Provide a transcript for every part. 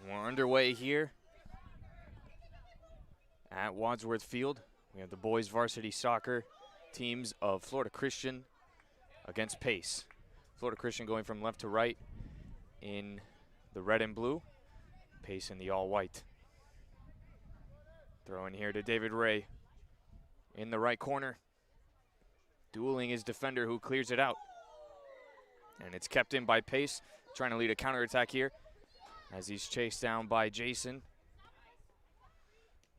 We're underway here at Wadsworth Field. We have the boys varsity soccer teams of Florida Christian against Pace. Florida Christian going from left to right in the red and blue. Pace in the all white. Throw in here to David Ray in the right corner. Dueling his defender who clears it out. And it's kept in by Pace, trying to lead a counterattack here as he's chased down by Jason.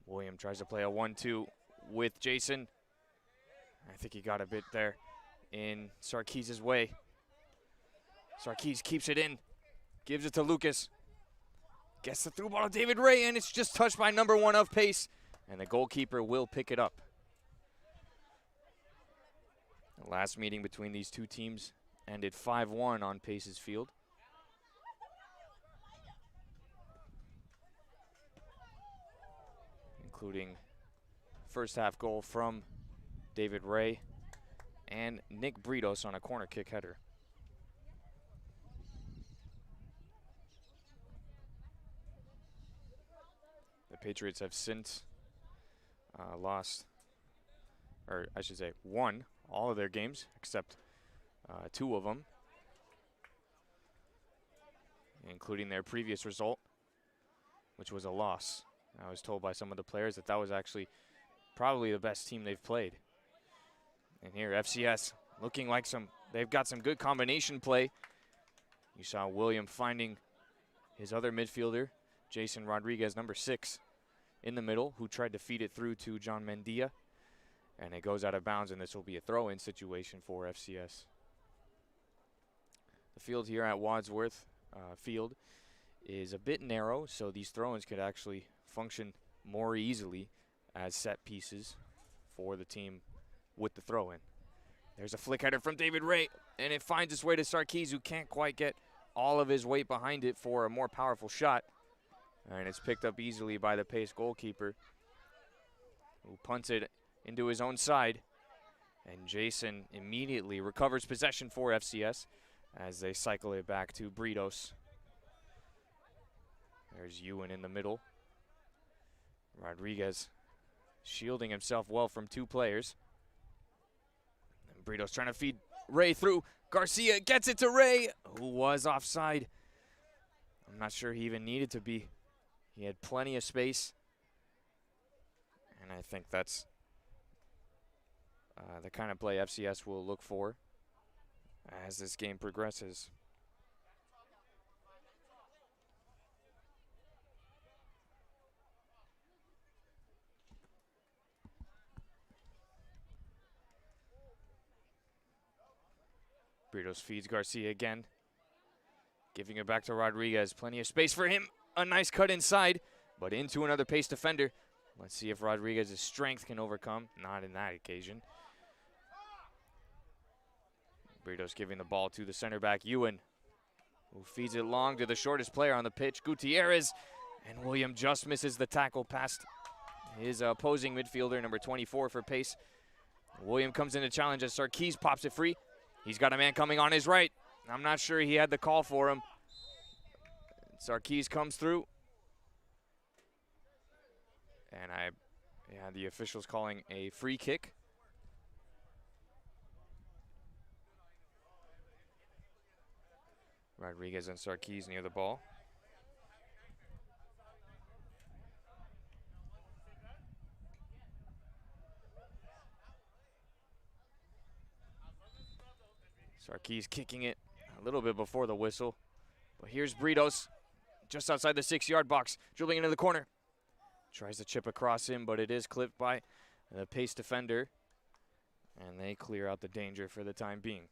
William tries to play a 1-2 with Jason. I think he got a bit there in Sarkis' way. Sarkis keeps it in, gives it to Lucas. Gets the through ball to David Ray, and it's just touched by number 1 of Pace. And the goalkeeper will pick it up. The last meeting between these two teams ended 5-1 on Pace's field. Including first half goal from David Ray and Nick Britos on a corner kick header. The Patriots have since won all of their games except 2 of them, including their previous result, which was a loss. I was told by some of the players that that was actually probably the best team they've played. And here, FCS looking like they've got some good combination play. You saw William finding his other midfielder, Jason Rodriguez, number 6, in the middle, who tried to feed it through to John Mendia. And it goes out of bounds, and this will be a throw-in situation for FCS. The field here at Wadsworth Field is a bit narrow, so these throw-ins could actually function more easily as set pieces for the team with the throw-in. There's a flick header from David Ray, and it finds its way to Sarkis, who can't quite get all of his weight behind it for a more powerful shot. And it's picked up easily by the Pace goalkeeper, who punts it into his own side. And Jason immediately recovers possession for FCS as they cycle it back to Britos. There's Ewan in the middle. Rodriguez shielding himself well from 2 players. And Britos trying to feed Ray through. Garcia gets it to Ray, who was offside. I'm not sure he even needed to be. He had plenty of space. And I think that's the kind of play FCS will look for as this game progresses. Britos feeds Garcia again, giving it back to Rodriguez. Plenty of space for him. A nice cut inside, but into another Pace defender. Let's see if Rodriguez's strength can overcome. Not in that occasion. Britos giving the ball to the center back, Ewan, who feeds it long to the shortest player on the pitch, Gutierrez. And William just misses the tackle past his opposing midfielder, number 24 for Pace. William comes in to challenge as Sarkis pops it free. He's got a man coming on his right. I'm not sure he had the call for him. Sarkis comes through. And the officials calling a free kick. Rodriguez and Sarkis near the ball. Sarkis kicking it a little bit before the whistle. But here's Britos just outside the 6-yard box, dribbling into the corner. Tries to chip across him, but it is clipped by the Pace defender. And they clear out the danger for the time being.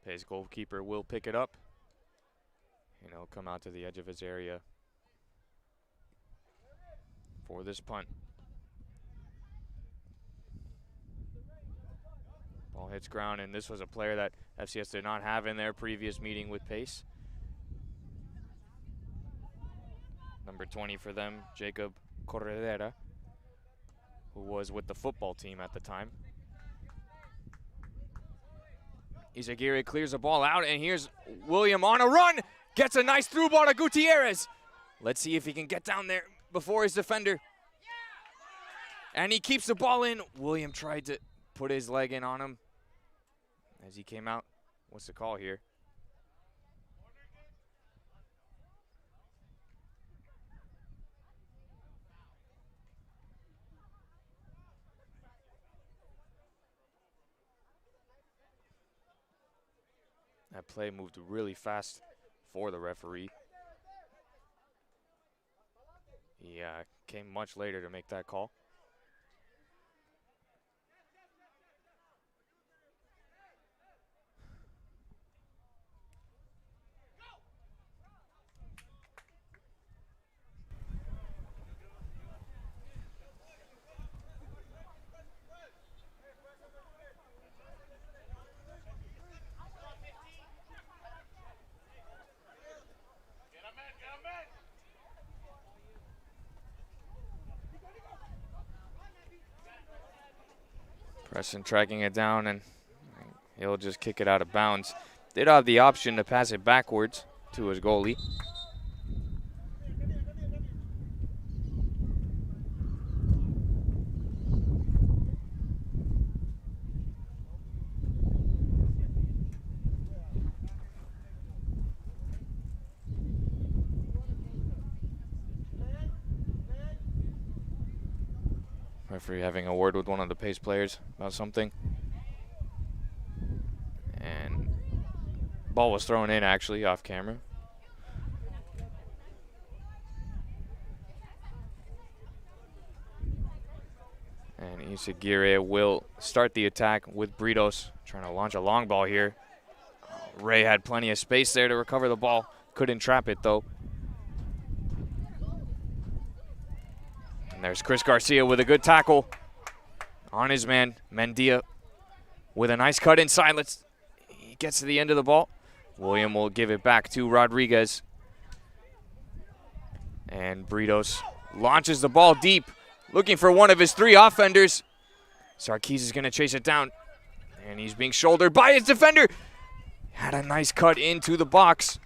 Pace goalkeeper will pick it up. And he'll come out to the edge of his area for this punt. Ball hits ground, and this was a player that FCS did not have in their previous meeting with pace. Number 20 for them, Jacob Corredera, who was with the football team at the time. Izaguirre clears the ball out, and here's William on a run. Gets a nice through ball to Gutierrez. Let's see if he can get down there before his defender. And he keeps the ball in. William tried to put his leg in on him as he came out. What's the call here? That play moved really fast for the referee. He came much later to make that call. Preston tracking it down, and he'll just kick it out of bounds. Did have the option to pass it backwards to his goalie. Referee having a word with one of the pace players about something. And ball was thrown in actually off camera. And Izaguirre will start the attack with Britos trying to launch a long ball here. Ray had plenty of space there to recover the ball. Couldn't trap it though. And there's Chris Garcia with a good tackle on his man. Mendia with a nice cut inside. He gets to the end of the ball. William will give it back to Rodriguez. And Britos launches the ball deep, looking for one of his three offenders. Sarkis is going to chase it down. And he's being shouldered by his defender. Had a nice cut into the box.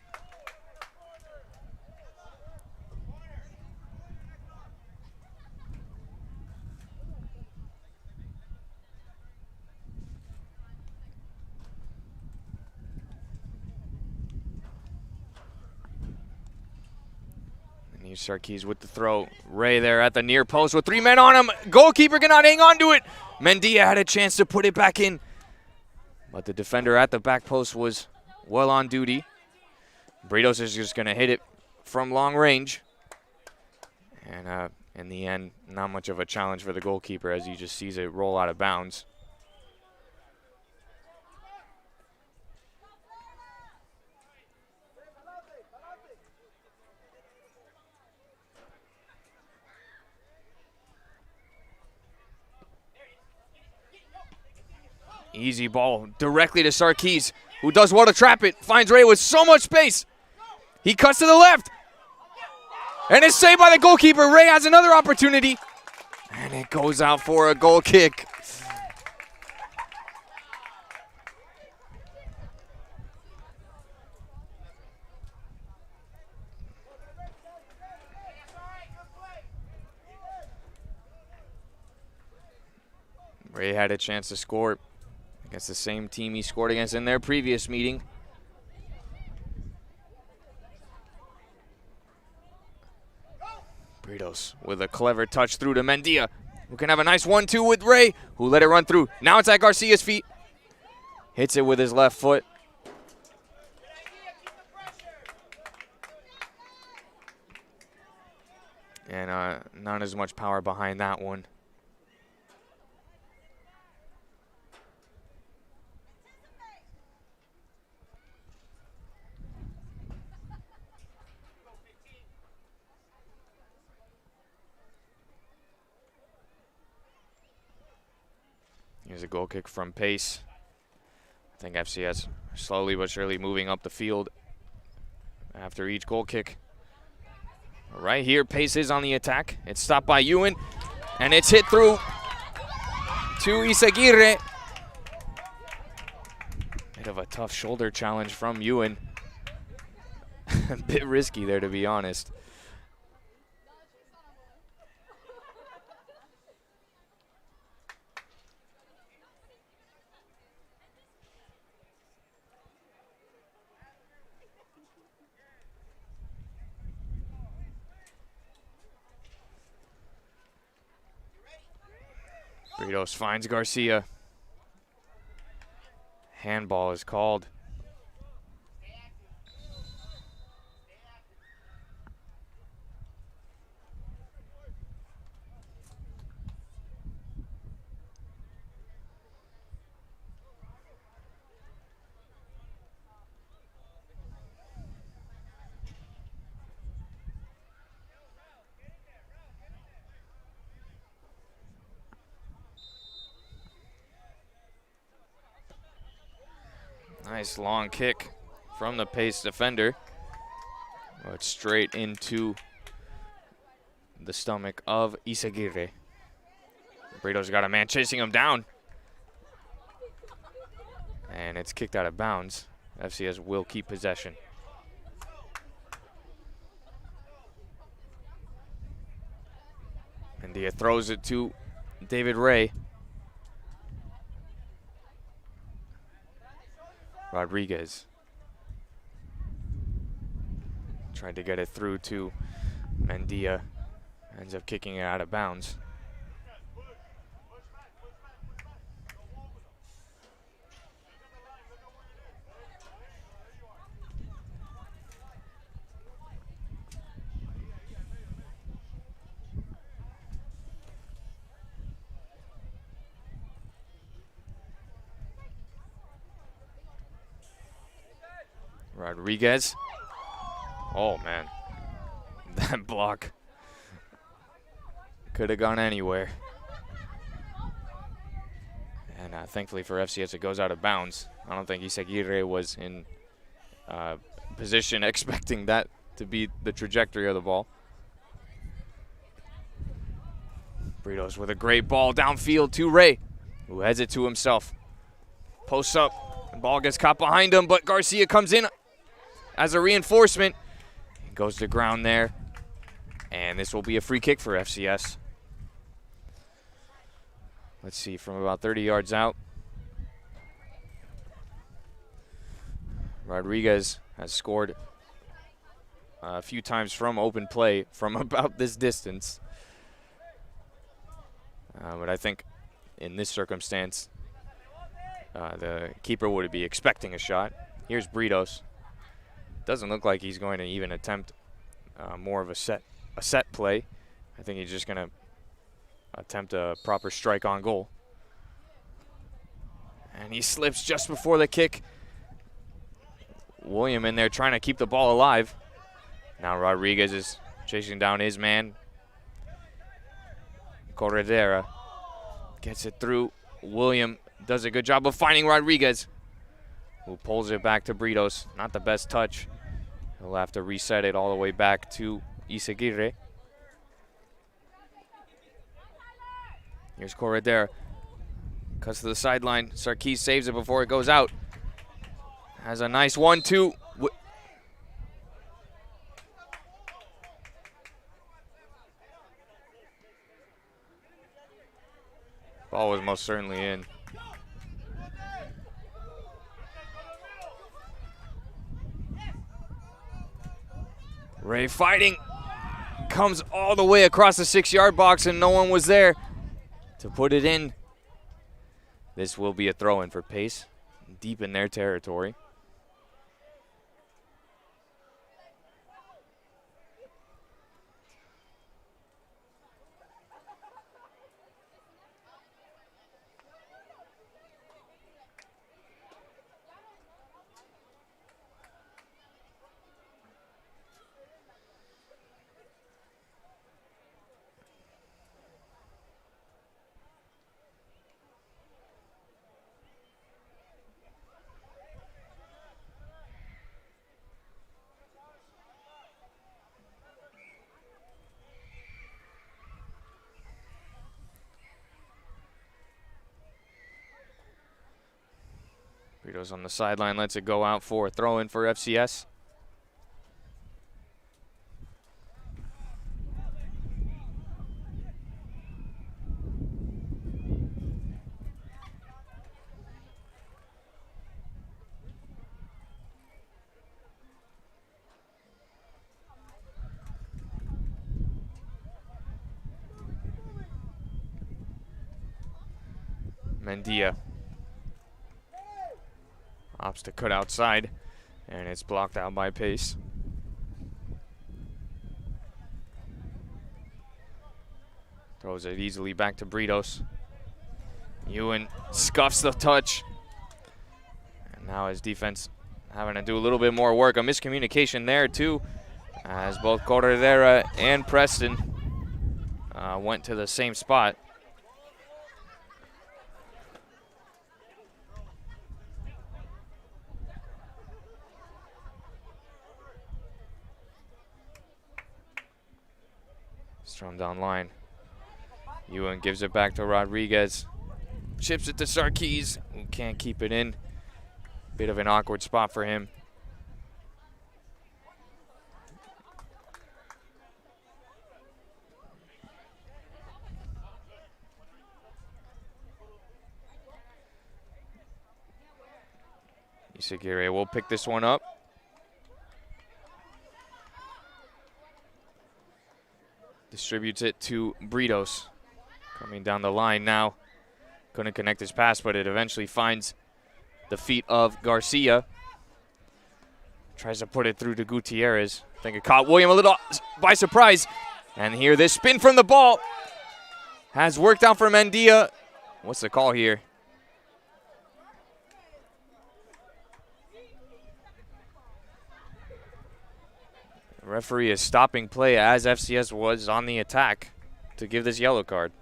Sarkis with the throw. Ray there at the near post with three men on him. Goalkeeper cannot hang on to it. Mendia had a chance to put it back in, but the defender at the back post was well on duty. Britos is just going to hit it from long range. And in the end, not much of a challenge for the goalkeeper as he just sees it roll out of bounds. Easy ball directly to Sarkis, who does well to trap it. Finds Ray with so much space. He cuts to the left. And it's saved by the goalkeeper. Ray has another opportunity. And it goes out for a goal kick. Ray had a chance to score against the same team he scored against in their previous meeting. Britos with a clever touch through to Mendia, who can have a nice 1-2 with Ray, who let it run through. Now it's at Garcia's feet. Hits it with his left foot. And not as much power behind that one. Here's a goal kick from Pace. I think FCS slowly but surely moving up the field after each goal kick. Right here, Pace is on the attack. It's stopped by Ewan, and it's hit through to Isaguirre. Bit of a tough shoulder challenge from Ewan. A bit risky there, to be honest. Britos finds Garcia. Handball is called. Nice long kick from the Pace defender. But straight into the stomach of Isaguirre. Brito's got a man chasing him down. And it's kicked out of bounds. FCS will keep possession. Mendia throws it to David Ray. Rodriguez tried to get it through to Mendia. Ends up kicking it out of bounds. Rodriguez. Oh, man. That block could have gone anywhere. And thankfully for FCS, it goes out of bounds. I don't think Isaguirre was in position expecting that to be the trajectory of the ball. Britos with a great ball downfield to Ray, who heads it to himself. Posts up. The ball gets caught behind him, but Garcia comes in as a reinforcement. Goes to ground there. And this will be a free kick for FCS. Let's see, from about 30 yards out. Rodriguez has scored a few times from open play from about this distance. But I think in this circumstance, the keeper would be expecting a shot. Here's Britos. Doesn't look like he's going to even attempt more of a set play. I think he's just going to attempt a proper strike on goal. And he slips just before the kick. William in there trying to keep the ball alive. Now Rodriguez is chasing down his man. Corredera gets it through. William does a good job of finding Rodriguez, who pulls it back to Britos. Not the best touch. He'll have to reset it all the way back to Isaguirre. Here's Corredera. Cuts to the sideline. Sarkis saves it before it goes out. Has a nice 1-2. Ball was most certainly in. Ray fighting. Comes all the way across the 6-yard box and no one was there to put it in. This will be a throw-in for Pace, deep in their territory. Britos on the sideline, lets it go out for a throw-in for FCS. Mendia opts to cut outside, and it's blocked out by Pace. Throws it easily back to Britos. Ewan scuffs the touch. And now his defense having to do a little bit more work. A miscommunication there too, as both Corredera and Preston went to the same spot. Strum down line. Ewan gives it back to Rodriguez. Chips it to Sarkis, who can't keep it in. Bit of an awkward spot for him. Isagire will pick this one up. Distributes it to Britos. Coming down the line now. Couldn't connect his pass, but it eventually finds the feet of Garcia. Tries to put it through to Gutierrez. I think it caught William a little by surprise. And here, this spin from the ball has worked out for Mendia. What's the call here? The referee is stopping play as FCS was on the attack to give this yellow card.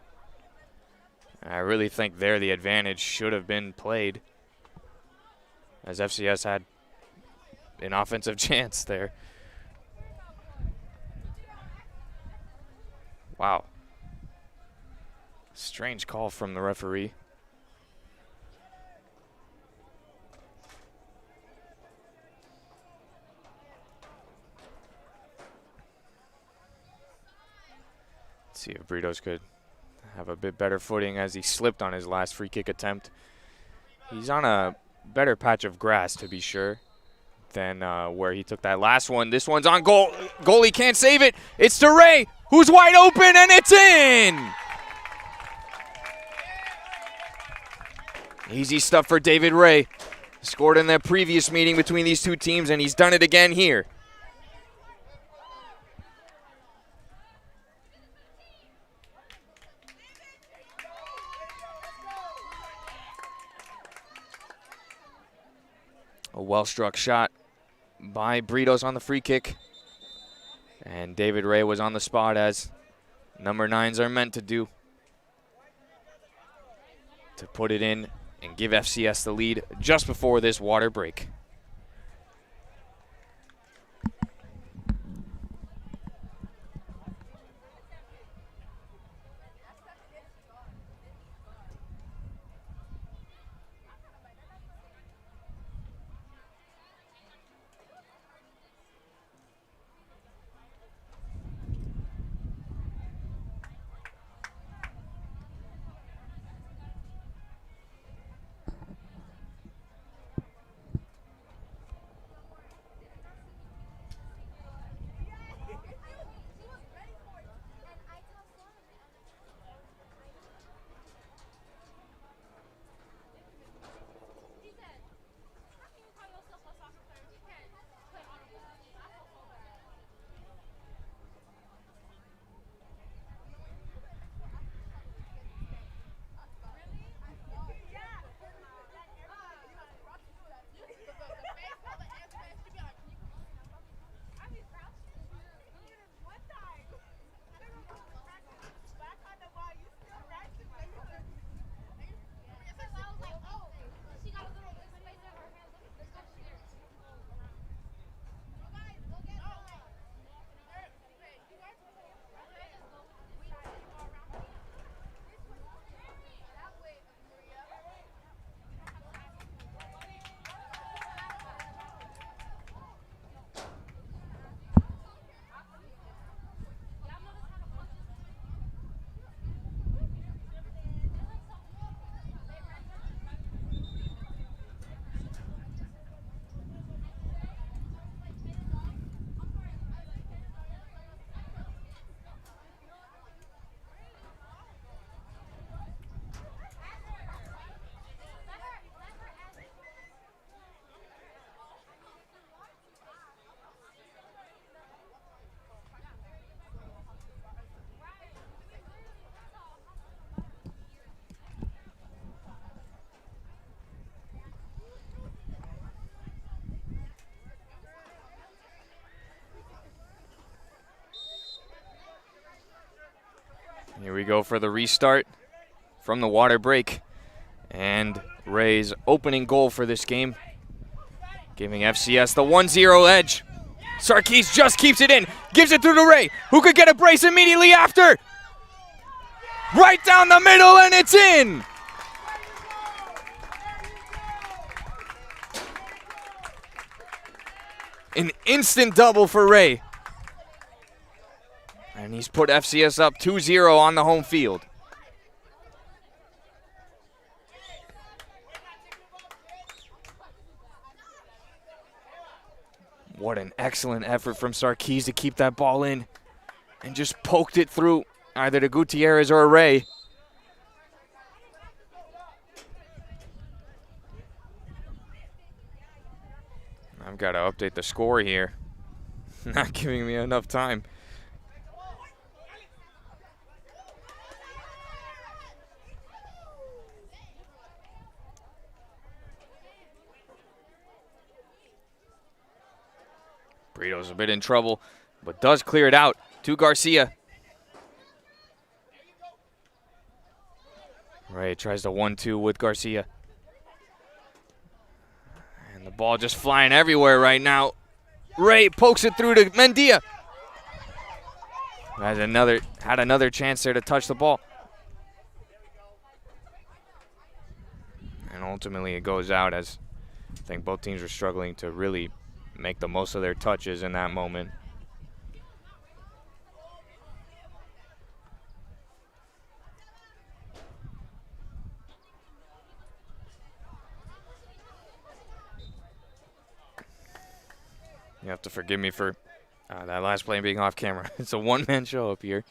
I really think there the advantage should have been played, as FCS had an offensive chance there. Wow. Strange call from the referee. Let's see if Britos could have a bit better footing as he slipped on his last free kick attempt. He's on a better patch of grass, to be sure, than where he took that last one. This one's on goal. Goalie can't save it. It's to Ray, who's wide open, and it's in! Easy stuff for David Ray. Scored in that previous meeting between these two teams, and he's done it again here. A well-struck shot by Britos on the free kick. And David Ray was on the spot, as number 9s are meant to do, to put it in and give FCS the lead just before this water break. Here we go for the restart from the water break. And Ray's opening goal for this game, giving FCS the 1-0 edge. Sarkis just keeps it in, gives it through to Ray, who could get a brace immediately after. Right down the middle, and it's in! An instant double for Ray. And he's put FCS up 2-0 on the home field. What an excellent effort from Sarkis to keep that ball in and just poked it through either to Gutierrez or Ray. I've got to update the score here. Not giving me enough time. Burrito's a bit in trouble, but does clear it out to Garcia. Ray tries the 1-2 with Garcia. And the ball just flying everywhere right now. Ray pokes it through to Mendia. Had another chance there to touch the ball. And ultimately it goes out, as I think both teams are struggling to really make the most of their touches in that moment. You have to forgive me for that last play being off camera. It's a one-man show up here.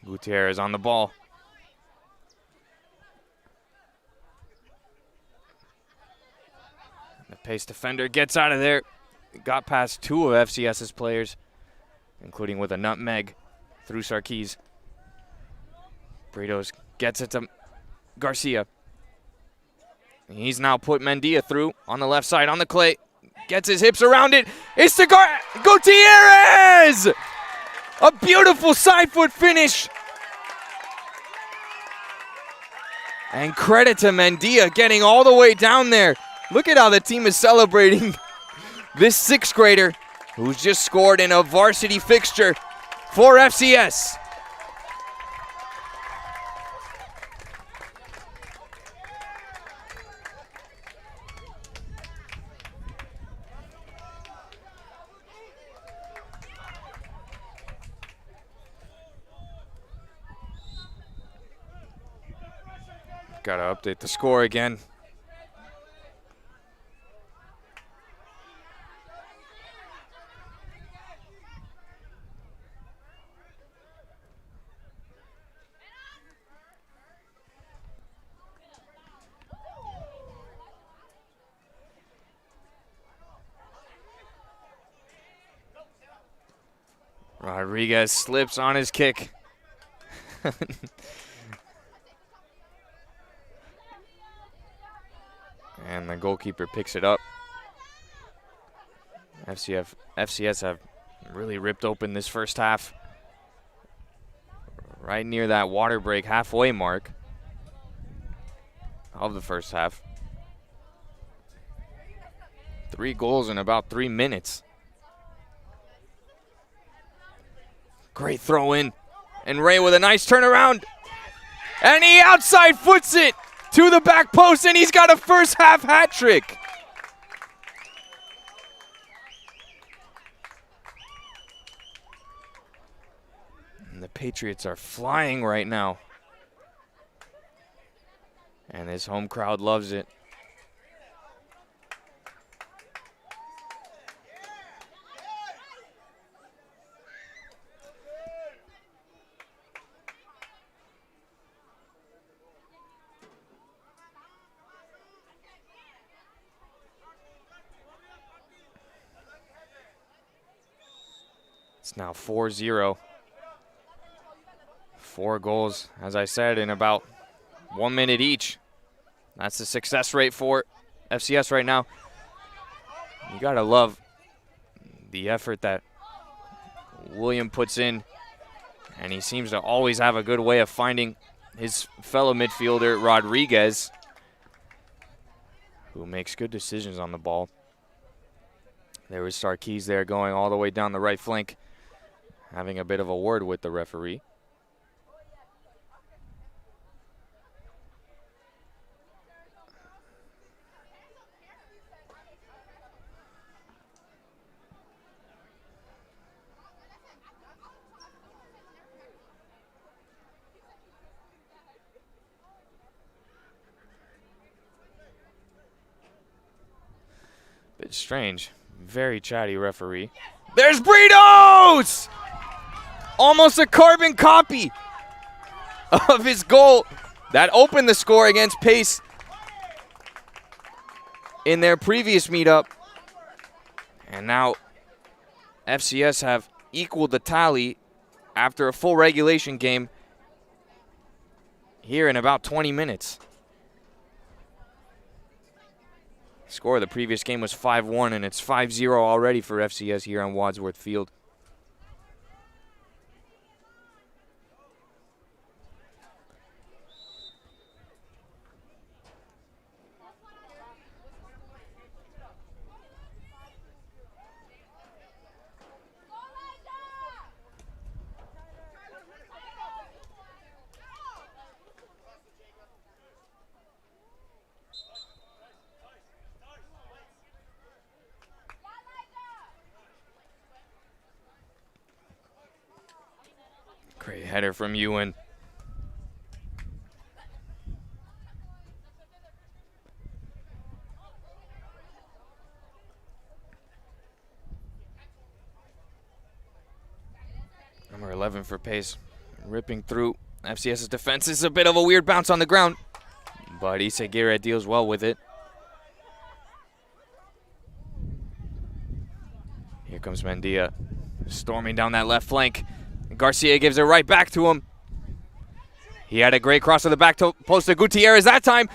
Gutierrez on the ball. The pace defender gets out of there. Got past two of FCS's players, including with a nutmeg through Sarkis. Burritos gets it to Garcia. He's now put Mendia through on the left side on the clay. Gets his hips around it. It's to Gutierrez! A beautiful side foot finish. And credit to Mendia getting all the way down there. Look at how the team is celebrating this sixth grader who's just scored in a varsity fixture for FCS. Got to update the score again. Rodriguez slips on his kick. And the goalkeeper picks it up. FCS have really ripped open this first half. Right near that water break halfway mark of the first half. 3 goals in about 3 minutes. Great throw in. And Ray with a nice turnaround. And he outside foots it to the back post, and he's got a first half hat trick. And the Patriots are flying right now. And this home crowd loves it. It's now 4-0. 4 goals, as I said, in about 1 minute each. That's the success rate for FCS right now. You got to love the effort that William puts in, and he seems to always have a good way of finding his fellow midfielder, Rodriguez, who makes good decisions on the ball. There was Sarkis there going all the way down the right flank, having a bit of a word with the referee. Bit strange. Very chatty referee. There's Britos! Almost a carbon copy of his goal that opened the score against Pace in their previous meetup. And now FCS have equaled the tally after a full regulation game here in about 20 minutes. Score of the previous game was 5-1, and it's 5-0 already for FCS here on Wadsworth Field. Great header from Ewan. Number 11 for Pace, ripping through FCS's defense. This is a bit of a weird bounce on the ground, but Iseguirre deals well with it. Here comes Mendia, storming down that left flank. Garcia gives it right back to him. He had a great cross to the back post to Gutierrez that time.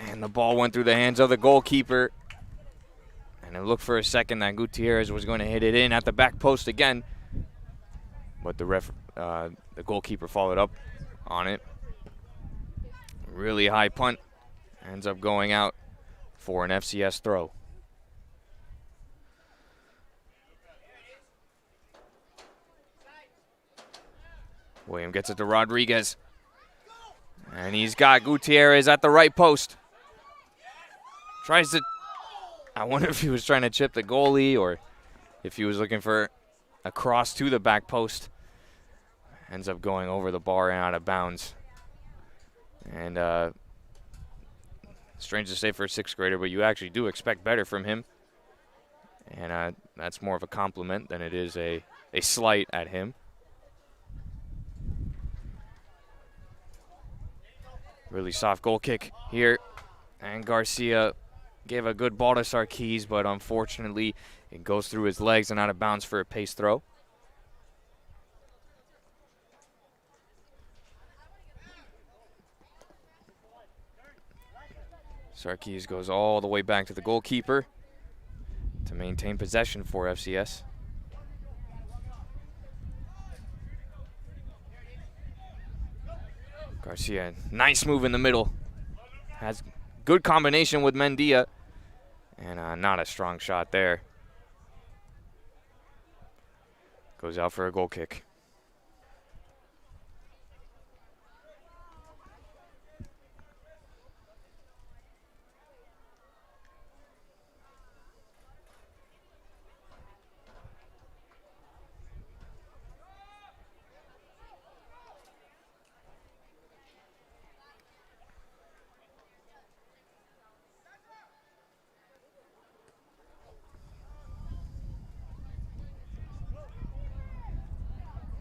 And the ball went through the hands of the goalkeeper. And it looked for a second that Gutierrez was going to hit it in at the back post again. But the goalkeeper followed up on it. Really high punt. Ends up going out for an FCS throw. William gets it to Rodriguez. And he's got Gutierrez at the right post. Tries to, I wonder if he was trying to chip the goalie or if he was looking for a cross to the back post. Ends up going over the bar and out of bounds. And strange to say for a sixth grader, but you actually do expect better from him. And that's more of a compliment than it is a slight at him. Really soft goal kick here. And Garcia gave a good ball to Sarkis, but unfortunately it goes through his legs and out of bounds for a Pace throw. Sarkis goes all the way back to the goalkeeper to maintain possession for FCS. Garcia, nice move in the middle. Has good combination with Mendia. And not a strong shot there. Goes out for a goal kick.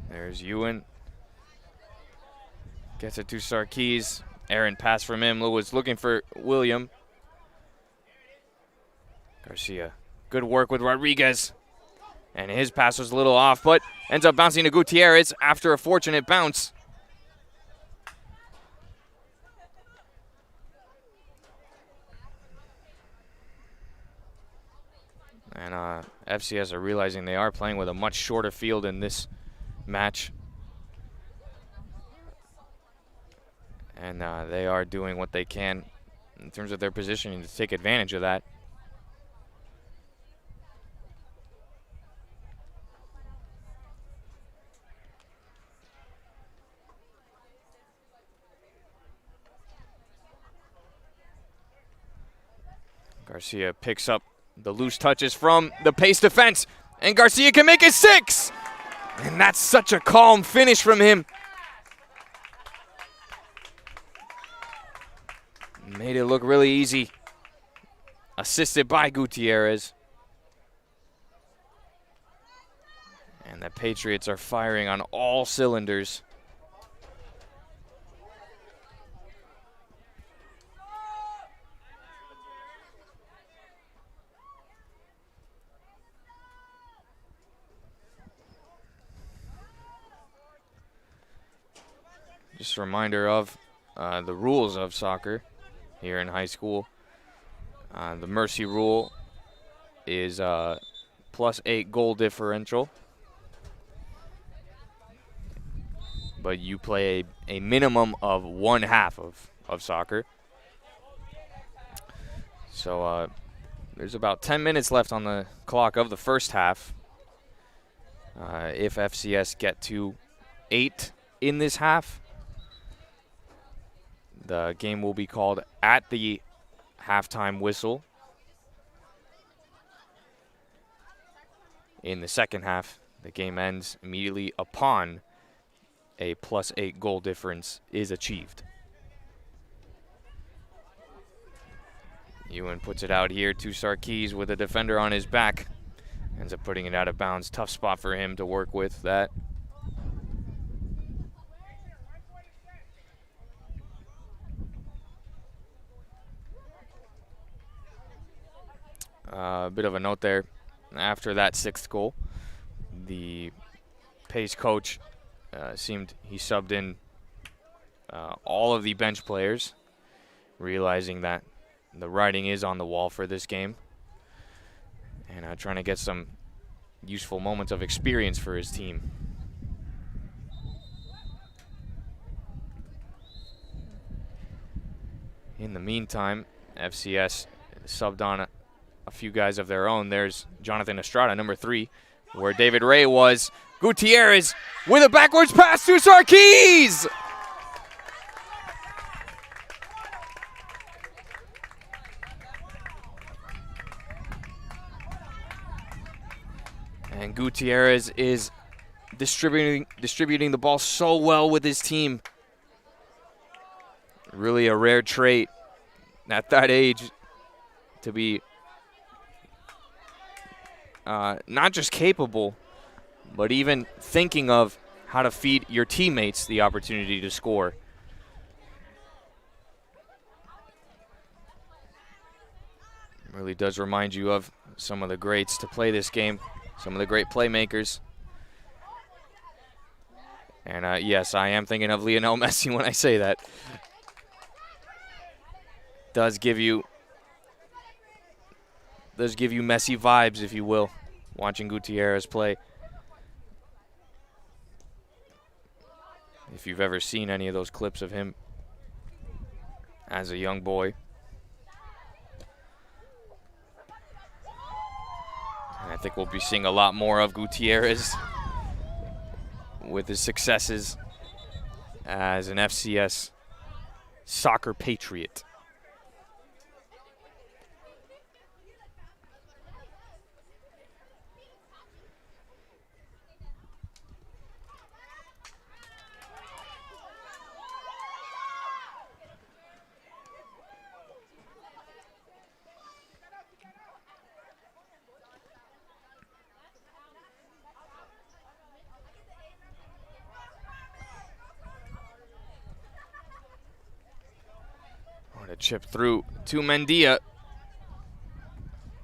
There's Ewan. Gets it to Sarkis. Aaron pass from him. Was looking for William. Garcia. Good work with Rodriguez. And his pass was a little off, but ends up bouncing to Gutierrez after a fortunate bounce. FCS are realizing they are playing with a much shorter field in this match. And they are doing what they can in terms of their positioning to take advantage of that. Garcia picks up the loose touches from the pace defense, and Garcia can make it 6! And that's such a calm finish from him. Made it look really easy. Assisted by Gutierrez. And the Patriots are firing on all cylinders. Just a reminder of the rules of soccer here in high school. The mercy rule is +8 goal differential. But you play a minimum of 1/2 of soccer. So there's about 10 minutes left on the clock of the first half. If FCS get to 8 in this half, the game will be called at the halftime whistle. In the second half, the game ends immediately upon a +8 goal difference is achieved. Ewan puts it out here to Sarkis with a defender on his back. Ends up putting it out of bounds. Tough spot for him to work with that. A bit of a note there. After that 6th goal, the Pace coach he subbed in all of the bench players, realizing that the writing is on the wall for this game, and trying to get some useful moments of experience for his team. In the meantime, FCS subbed on a few guys of their own. There's Jonathan Estrada, number 3, where David Ray was. Gutierrez with a backwards pass to Sarkis! And Gutierrez is distributing the ball so well with his team. Really a rare trait at that age to be not just capable, but even thinking of how to feed your teammates the opportunity to score. Really does remind you of some of the greats to play this game, some of the great playmakers. And yes, I am thinking of Lionel Messi when I say that. Does give you Messi vibes, if you will, watching Gutierrez play. If you've ever seen any of those clips of him as a young boy. And I think we'll be seeing a lot more of Gutierrez with his successes as an FCS soccer patriot. Chip through to Mendia,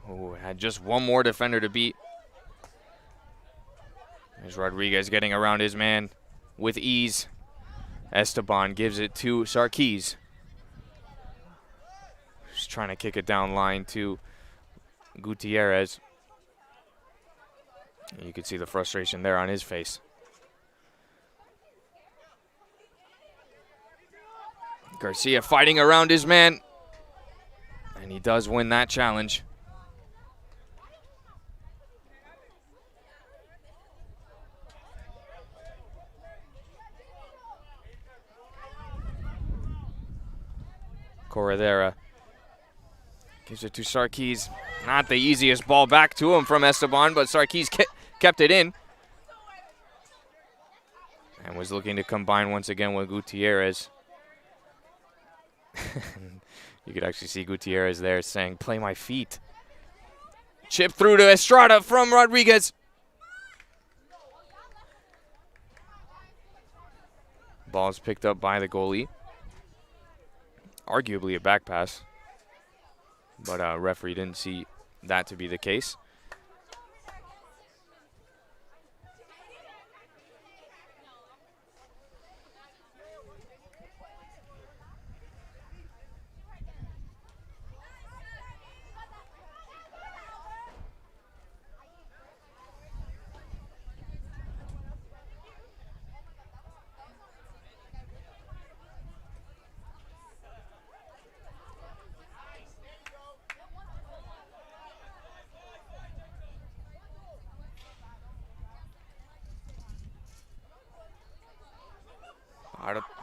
who had just one more defender to beat. There's Rodriguez getting around his man with ease. Esteban gives it to Sarkis. Just trying to kick it down line to Gutierrez. You could see the frustration there on his face. Garcia fighting around his man. And he does win that challenge. Corredera gives it to Sarkis. Not the easiest ball back to him from Esteban, but Sarkis kept it in. And was looking to combine once again with Gutierrez. You could actually see Gutierrez there saying, "Play my feet." Chip through to Estrada from Rodriguez. Ball's picked up by the goalie. Arguably a back pass, but referee didn't see that to be the case.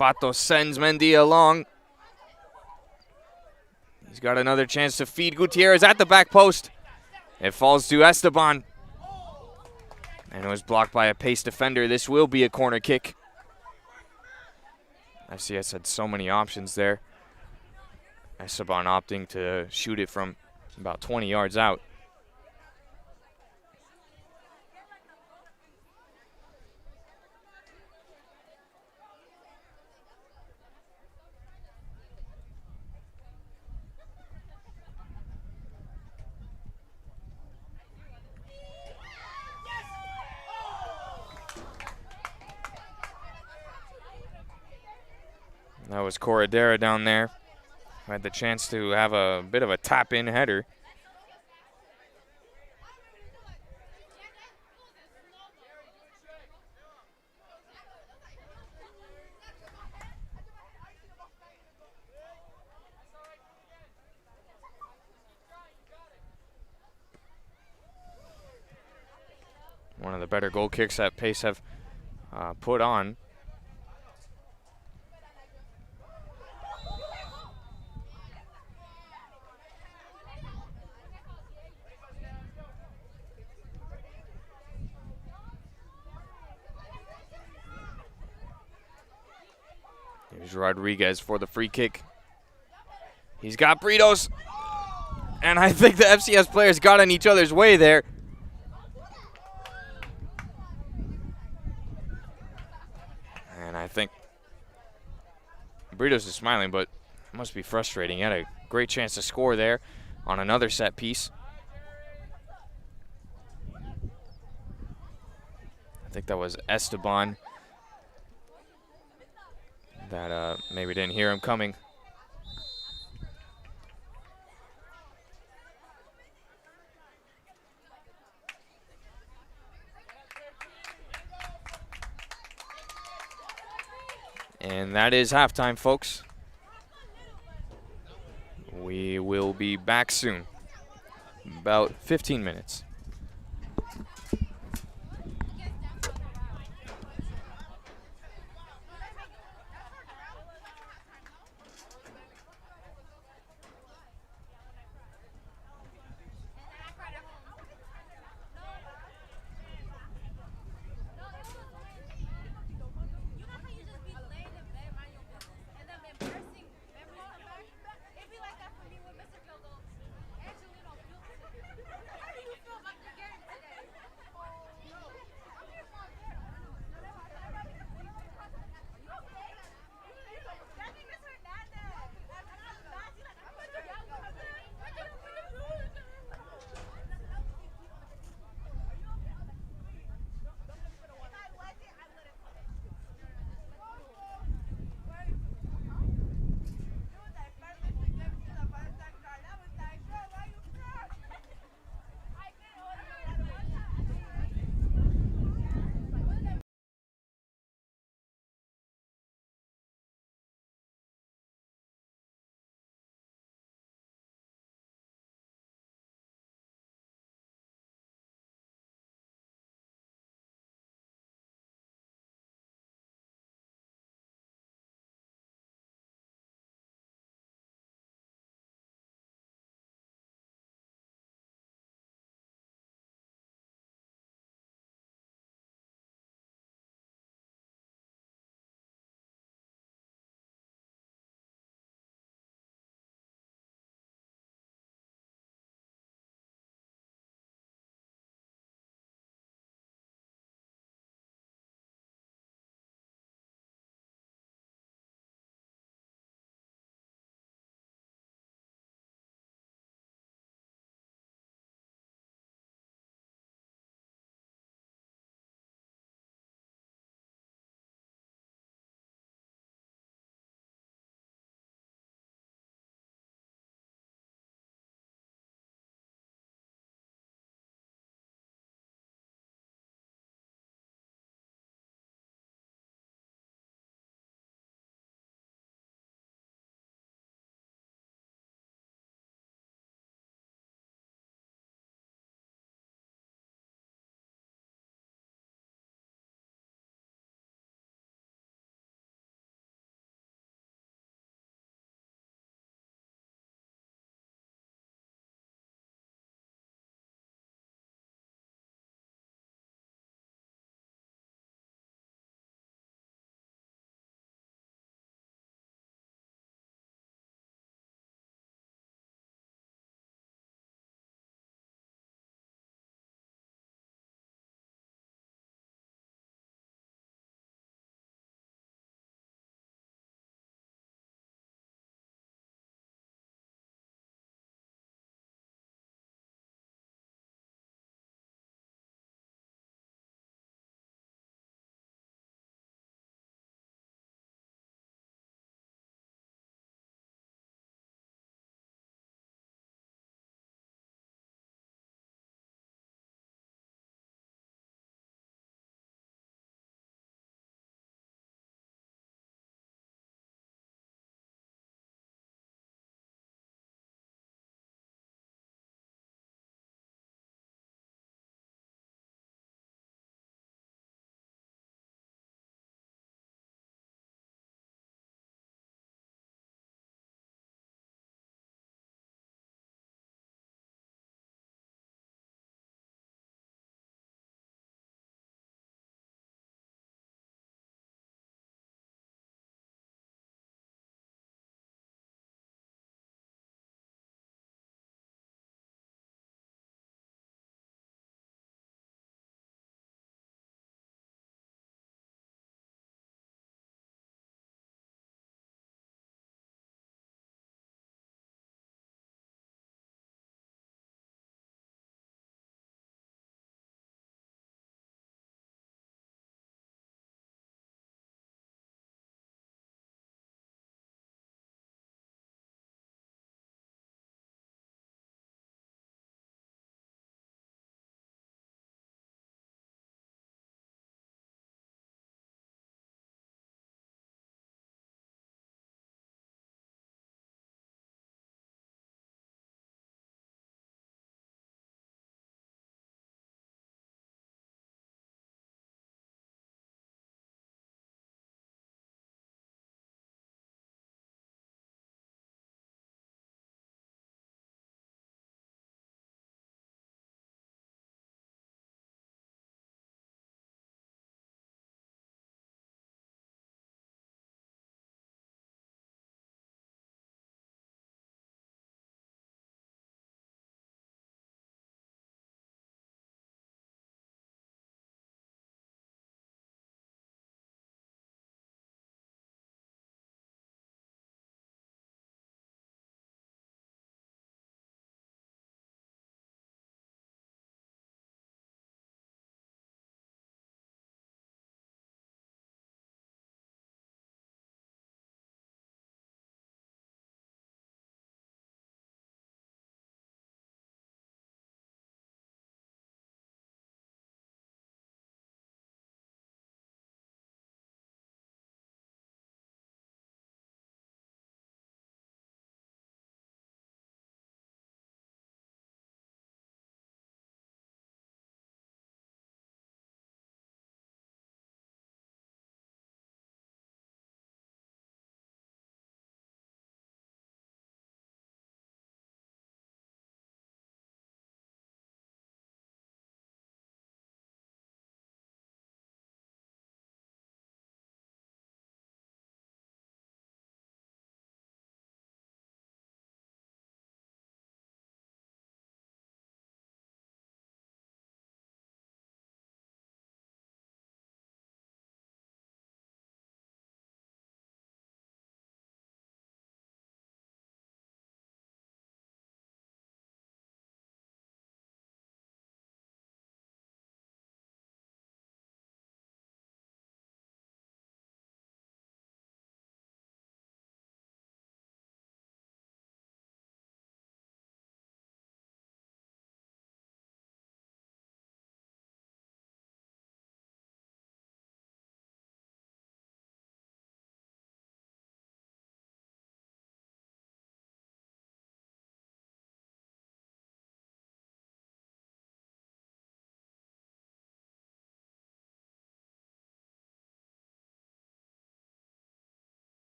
Pato sends Mendy along. He's got another chance to feed Gutierrez at the back post. It falls to Esteban. And it was blocked by a pace defender. This will be a corner kick. FCS had so many options there. Esteban opting to shoot it from about 20 yards out. That was Corredera down there. Had the chance to have a bit of a tap-in header. One of the better goal kicks that Pace have put on. Here's Rodriguez for the free kick. He's got Britos. And I think the FCS players got in each other's way there. And I think Britos is smiling, but it must be frustrating. He had a great chance to score there on another set piece. I think that was Esteban that maybe didn't hear him coming. And that is halftime, folks. We will be back soon. About 15 minutes.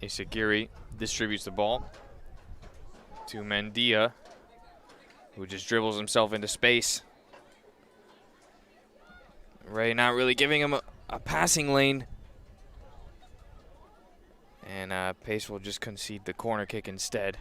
Isagiri distributes the ball to Mendia, who just dribbles himself into space. Ray not really giving him a passing lane. And Pace will just concede the corner kick instead.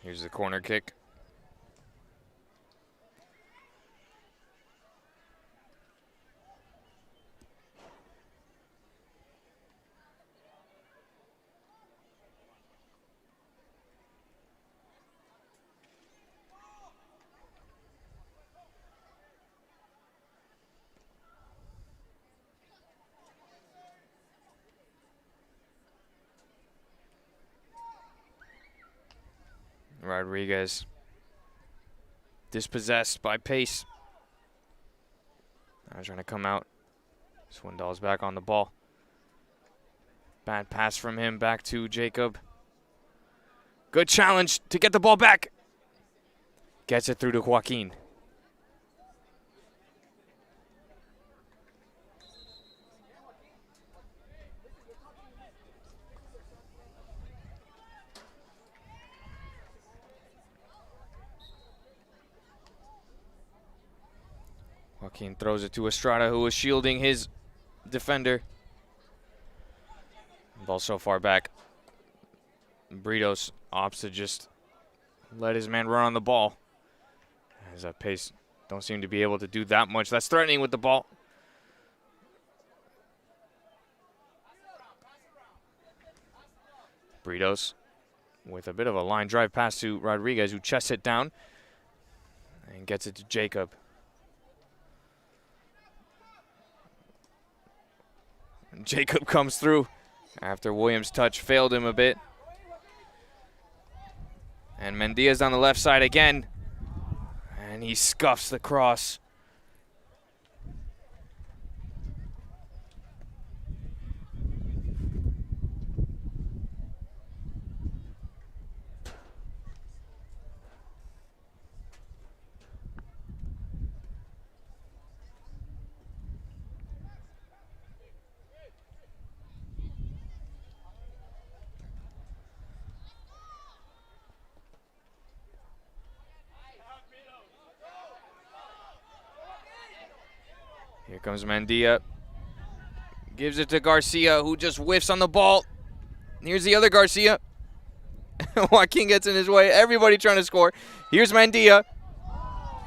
Here's the corner kick. Rodriguez dispossessed by Pace. Now trying to come out. Swindoll's back on the ball. Bad pass from him back to Jacob. Good challenge to get the ball back. Gets it through to Joaquin. Joaquin throws it to Estrada, who was shielding his defender. Ball so far back. Britos opts to just let his man run on the ball. As that Pace don't seem to be able to do that much. That's threatening with the ball. Britos with a bit of a line drive pass to Rodriguez, who chests it down and gets it to Jacob. Jacob comes through after Williams' touch failed him a bit. And Mendia's on the left side again. And he scuffs the cross. Here comes Mendia. Gives it to Garcia, who just whiffs on the ball. Here's the other Garcia. Joaquin gets in his way. Everybody trying to score. Here's Mendia.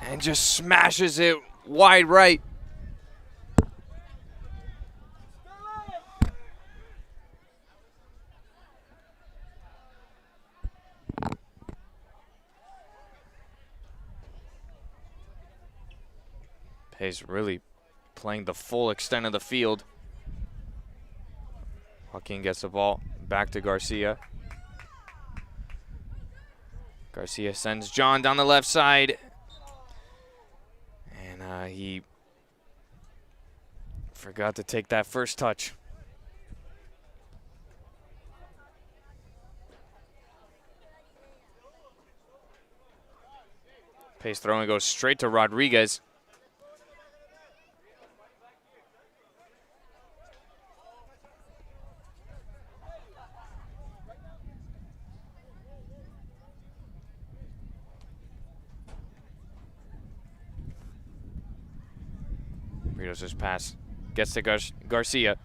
And just smashes it wide right. Pace really playing the full extent of the field. Joaquin gets the ball back to Garcia. Garcia sends John down the left side. And he forgot to take that first touch. Pace throwing goes straight to Rodriguez. Britos' pass gets to Garcia,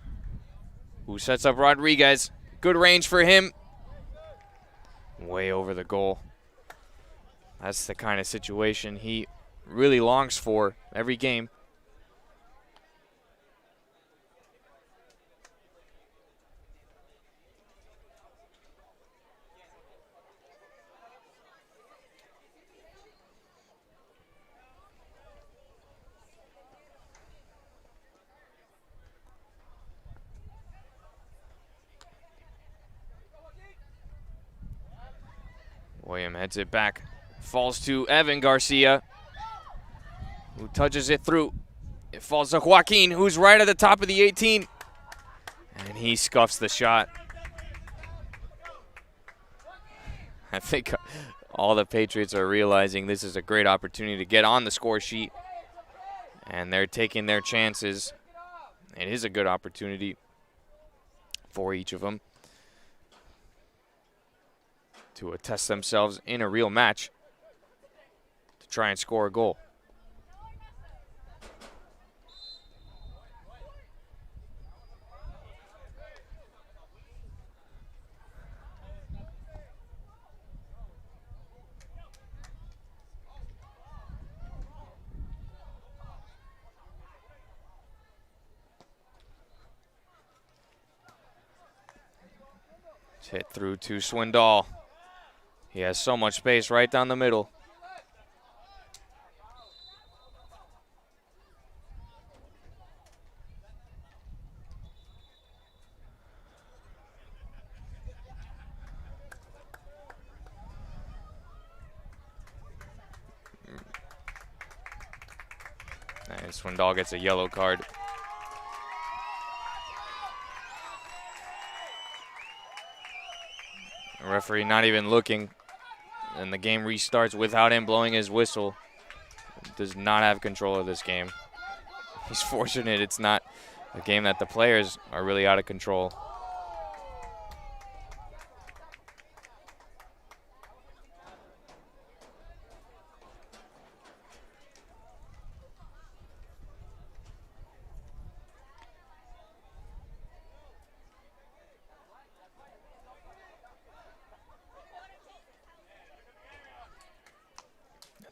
who sets up Rodriguez. Good range for him. Way over the goal. That's the kind of situation he really longs for every game. William heads it back. Falls to Evan Garcia, who touches it through. It falls to Joaquin, who's right at the top of the 18. And he scuffs the shot. I think all the Patriots are realizing this is a great opportunity to get on the score sheet. And they're taking their chances. It is a good opportunity for each of them to test themselves in a real match to try and score a goal. Hit through to Swindoll. He has so much space right down the middle. And Swindoll gets a yellow card. The referee not even looking, and the game restarts without him blowing his whistle. Does not have control of this game. He's fortunate it's not a game that the players are really out of control.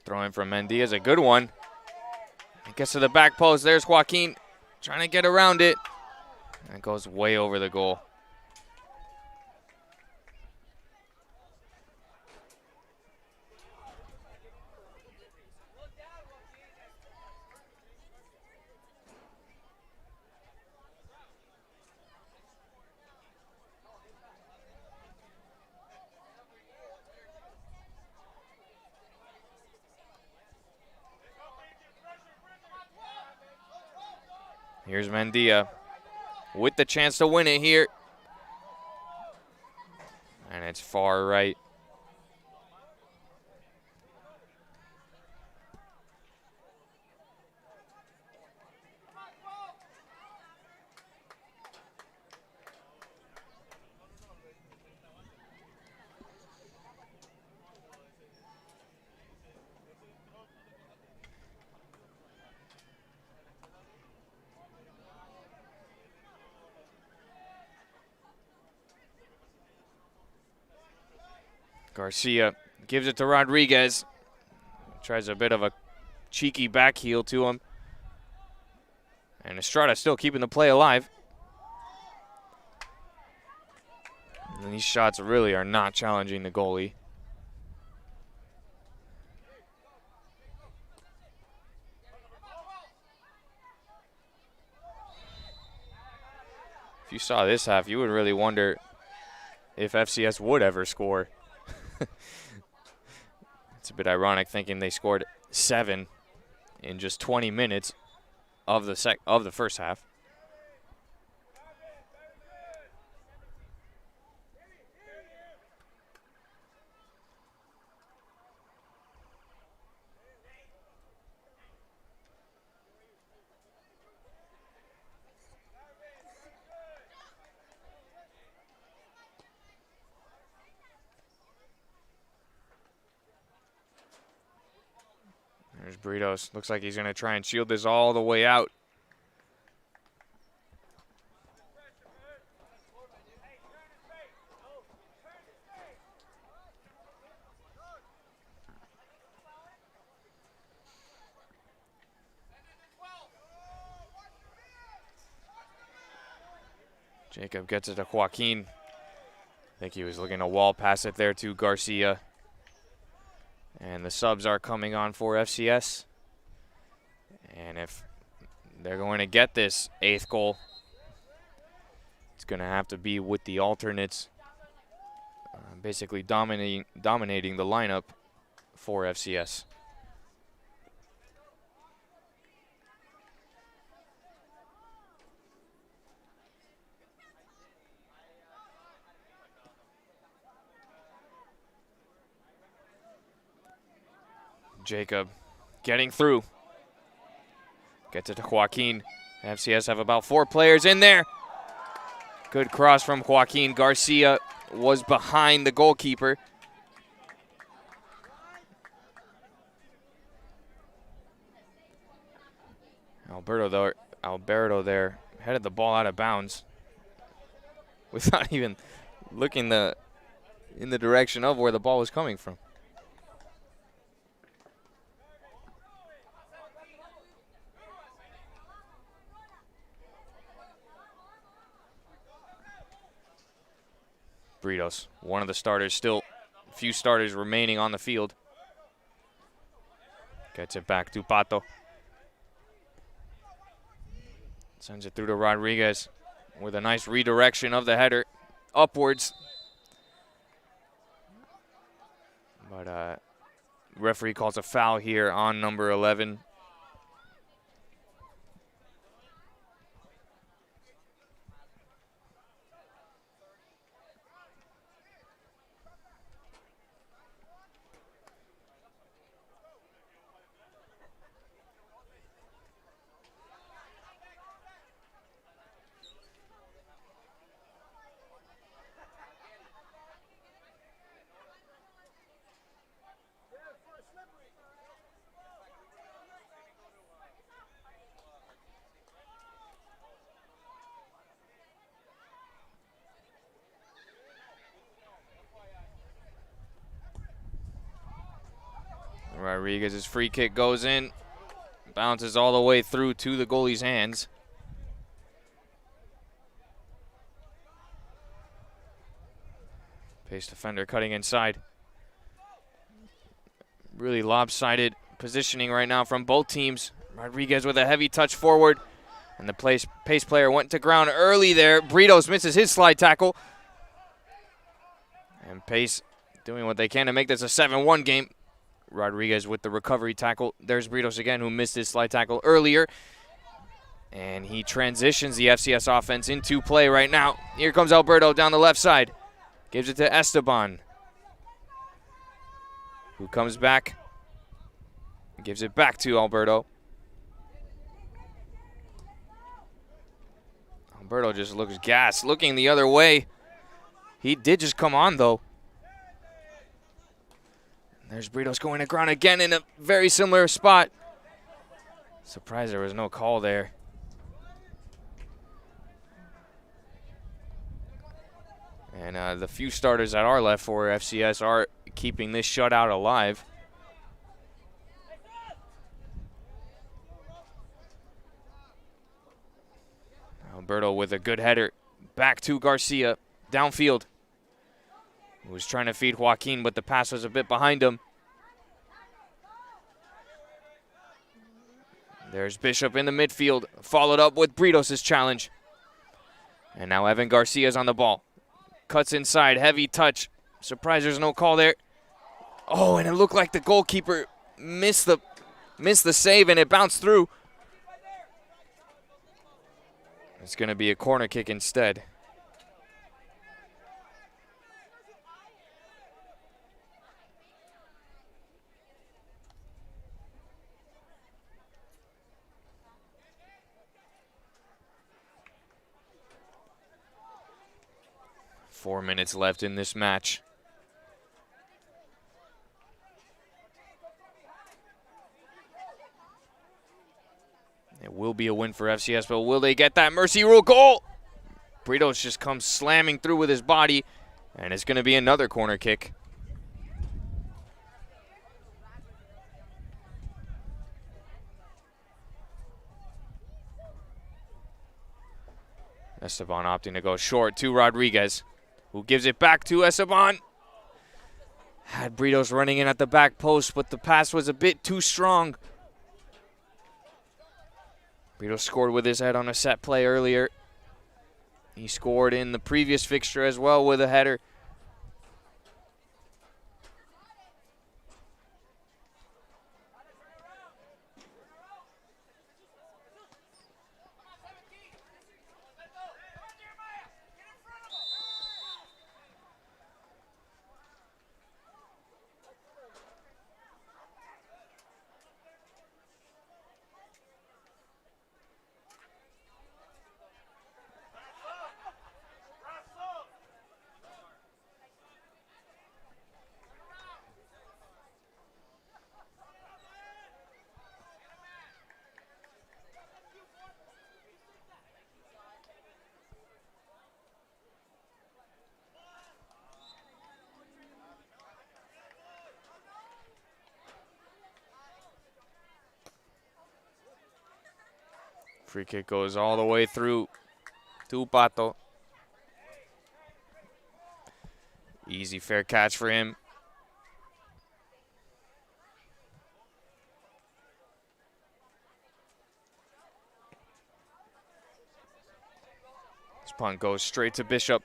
Throwing from Mendy is a good one. It gets to the back post. There's Joaquin trying to get around it. And it goes way over the goal. Here's Mendia with the chance to win it here. And it's far right. Garcia gives it to Rodriguez. Tries a bit of a cheeky back heel to him. And Estrada still keeping the play alive. And these shots really are not challenging the goalie. If you saw this half, you would really wonder if FCS would ever score. It's a bit ironic thinking they scored 7 in just 20 minutes of the first half. There's Britos. Looks like he's going to try and shield this all the way out. Jacob gets it to Joaquin. I think he was looking to wall pass it there to Garcia. And the subs are coming on for FCS. And if they're going to get this 8th goal, it's going to have to be with the alternates basically dominating the lineup for FCS. Jacob getting through. Gets it to Joaquin. FCS have about 4 players in there. Good cross from Joaquin. Garcia was behind the goalkeeper. Alberto there headed the ball out of bounds without even looking in the direction of where the ball was coming from. Britos, one of the starters, still a few starters remaining on the field. Gets it back to Pato. Sends it through to Rodriguez with a nice redirection of the header upwards. But referee calls a foul here on number 11. Rodriguez's free kick goes in, bounces all the way through to the goalie's hands. Pace defender cutting inside. Really lopsided positioning right now from both teams. Rodriguez with a heavy touch forward, and the pace player went to ground early there. Britos misses his slide tackle. And Pace doing what they can to make this a 7-1 game. Rodriguez with the recovery tackle. There's Britos again, who missed his slide tackle earlier. And he transitions the FCS offense into play right now. Here comes Alberto down the left side. Gives it to Esteban, who comes back. Gives it back to Alberto. Alberto just looks gassed, looking the other way. He did just come on, though. There's Britos going to ground again in a very similar spot. Surprised there was no call there. And the few starters that are left for FCS are keeping this shutout alive. Alberto with a good header back to Garcia downfield. He was trying to feed Joaquin, but the pass was a bit behind him. There's Bishop in the midfield, followed up with Britos' challenge. And now Evan Garcia's on the ball. Cuts inside, heavy touch. Surprised there's no call there. Oh, and it looked like the goalkeeper missed the save, and it bounced through. It's going to be a corner kick instead. Four minutes left in this match. It will be a win for FCS, but will they get that mercy rule goal? Britos just comes slamming through with his body, and it's going to be another corner kick. Esteban opting to go short to Rodriguez, who gives it back to Esteban. Had Britos running in at the back post, but the pass was a bit too strong. Britos scored with his head on a set play earlier. He scored in the previous fixture as well with a header. Free kick goes all the way through to Pato. Easy, fair catch for him. This punt goes straight to Bishop,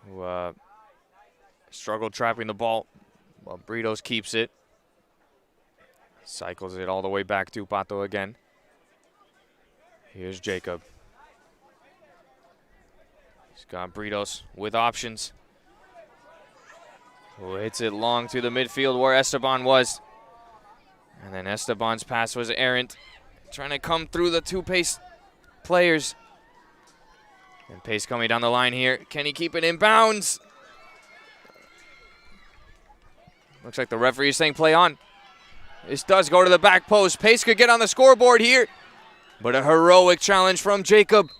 who struggled trapping the ball, while Britos keeps it. Cycles it all the way back to Pato again. Here's Jacob. He's got Britos with options. Who hits it long to the midfield where Esteban was. And then Esteban's pass was errant. Trying to come through the two Pace players. And Pace coming down the line here. Can he keep it in bounds? Looks like the referee is saying play on. This does go to the back post. Pace could get on the scoreboard here. But a heroic challenge from Jacob.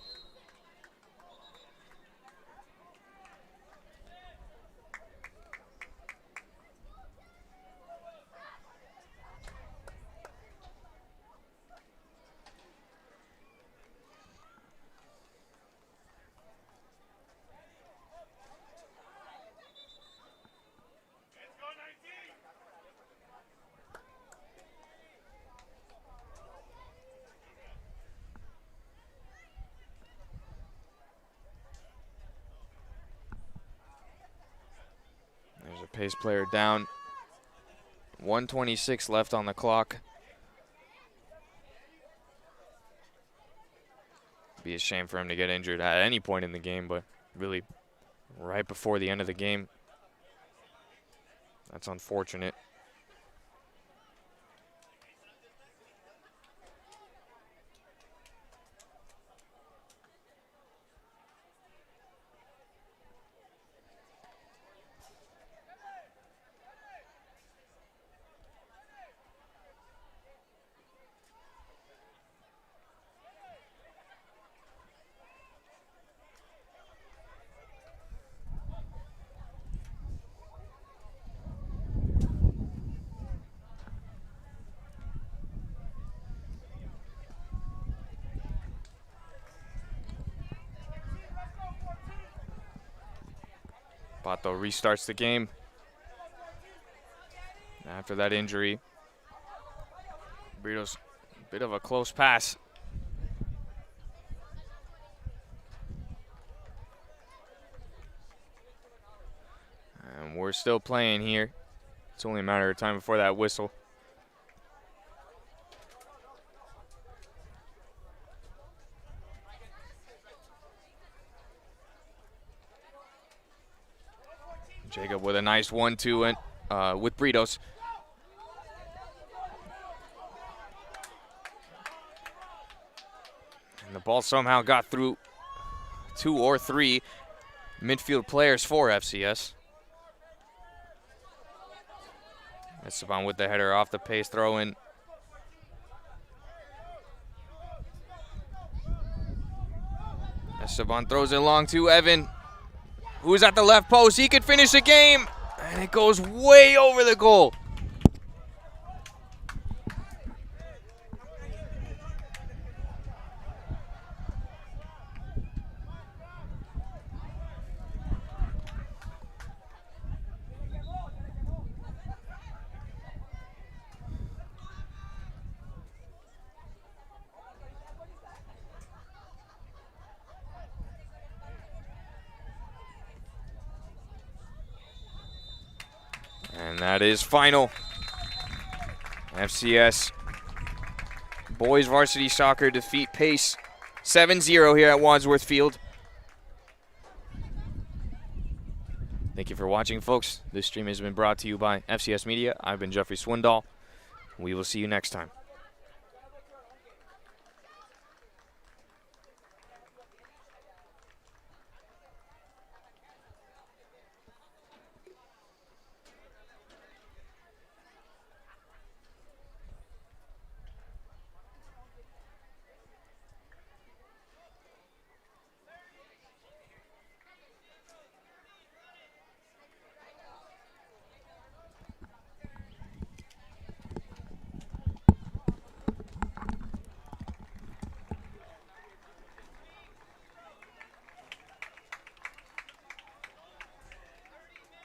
There's a Pace player down. 1:26 left on the clock. Be a shame for him to get injured at any point in the game, but really right before the end of the game. That's unfortunate. Pato restarts the game after that injury. Britos, a bit of a close pass. And we're still playing here. It's only a matter of time before that whistle. Jacob with a nice 1-2 with Britos. And the ball somehow got through 2 or 3 midfield players for FCS. Esteban with the header off the Pace throw in. Esteban throws it long to Evan, who's at the left post. He could finish the game, and it goes way over the goal. And that is final. FCS boys varsity soccer defeat Pace 7-0 here at Wadsworth Field. Thank you for watching, folks. This stream has been brought to you by FCS Media. I've been Jeffrey Swindoll. We will see you next time.